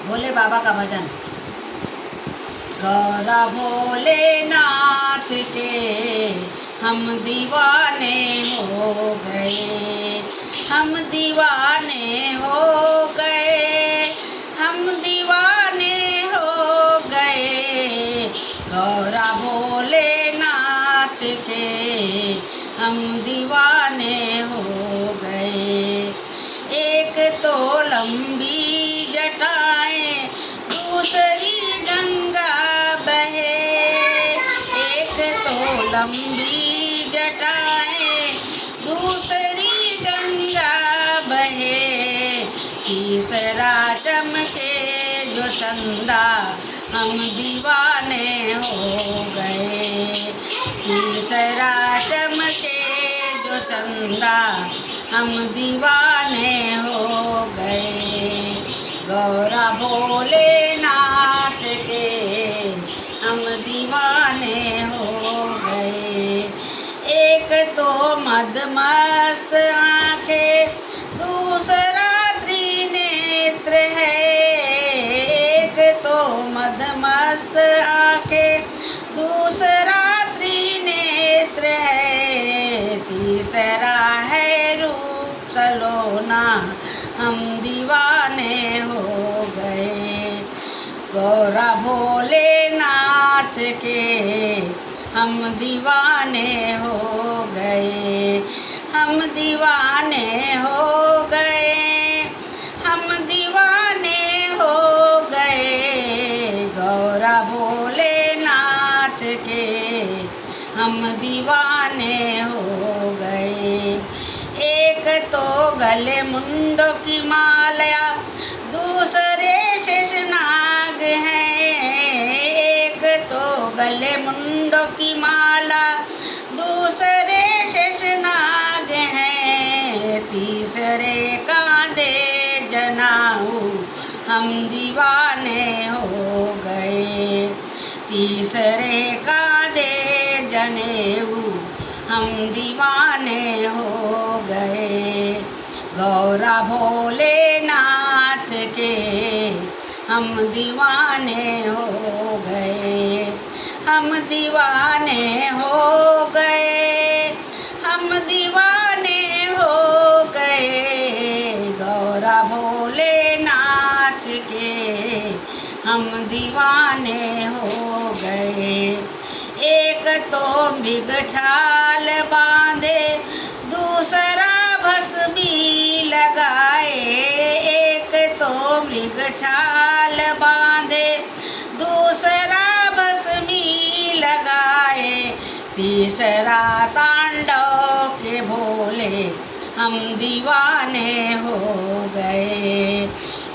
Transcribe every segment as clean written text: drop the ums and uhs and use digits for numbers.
भोले बाबा का भजन। गौरा भोलेनाथ के हम दीवाने हो गए, हम दीवाने हो गए, हम दीवाने हो गए। गौरा भोलेनाथ के हम दीवाने हो गए। एक तो लंबी जटाएं दूसरी गंगा बहे, एक तो लंबी जटाएं दूसरी गंगा बहे। तीसरा चमके जो चंदा हम दीवाने हो गए, तीसरा चमके जो चंदा हम दीवाने हो गए। गौरा भोलेनाथ के हम दीवाने हो गए। एक तो मदमस्त आंखें दूसरा त्रिनेत्र है, एक तो मदमस्त आंखें दूसरा त्रिनेत्र है। तीसरा है रूप सलोना हम दीवाने हो गए। गौरा भोलेनाथ के हम दीवाने हो गए, हम दीवाने हो गए, हम दीवाने हो गए। गौरा भोलेनाथ के हम दीवाने हो गए। एक तो गले मुंडों की माला दूसरे शेषनाग हैं, एक तो गले मुंडों की माला दूसरे शेषनाग हैं। तीसरे कांधे जनाऊ हम दीवाने हो गए, तीसरे कांधे जनेऊ हम दीवाने हो गए। गौरा भोलेनाथ के हम दीवाने हो गए, हम दीवाने हो गए, हम दीवाने हो गए। गौरा भोलेनाथ के हम दीवाने हो गए। एक तो मृगछाल बांधे दूसरा भस्मी लगाए, एक तो मृगछाल बांधे दूसरा भस्मी लगाए। तीसरा तांडव के भोले हम दीवाने हो गए,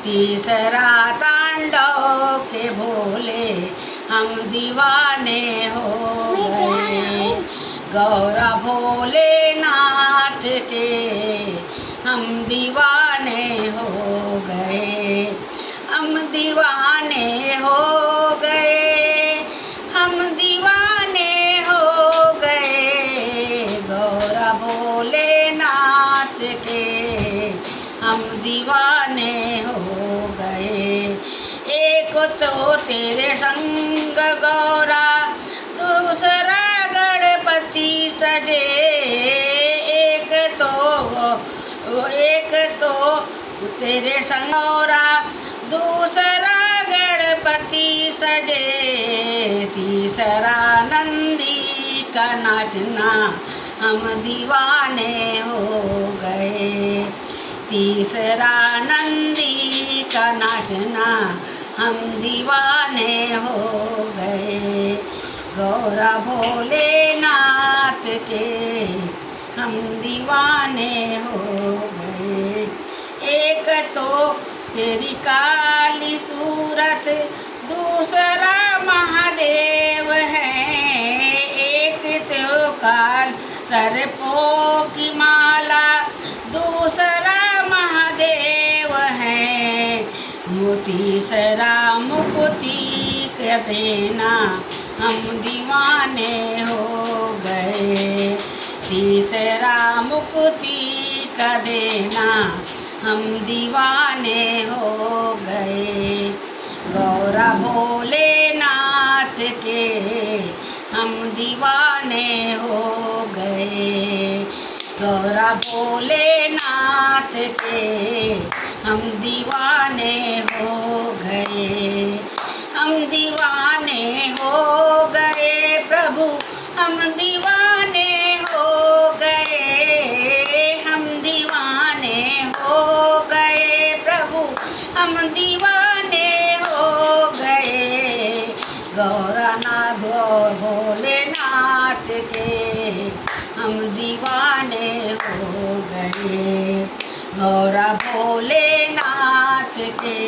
तीसरा तांडव के भोले हम दीवाने हो गए। गौरा भोलेनाथ के हम दीवाने हो गए, हम दीवाने हो गए, हम दीवाने हो गए। गौरा भोलेनाथ के हम दीवाने हो गए। एक तो तेरे संग गौरा दूसरा गणपति सजे, एक तो तेरे संग गौरा दूसरा गणपति सजे। तीसरा नंदी का नाचना हम दीवाने हो गए, तीसरा नंदी का नाचना हम दीवाने हो गए। गौरा भोलेनाथ के हम दीवाने हो गए। एक तो तेरी काली सूरत दूसरा महादेव है, एक तो काल सर्पों की माला दूसरा महादेव है। तीसरा मुक्ति कर देना हम दीवाने हो गए, तीसरा मुक्ति का देना हम दीवाने हो गए। दीवाने हो गए। गौरा भोलेनाथ के हम दीवाने हो गए। हम दीवाने हो गए प्रभु, हम दीवाने हो गए। हम दीवाने हो गए प्रभु, हम दीवाने हो गए। गौरानाथ और भोलेनाथ के हम दीवाने हो गए। गौरा भोलेनाथ के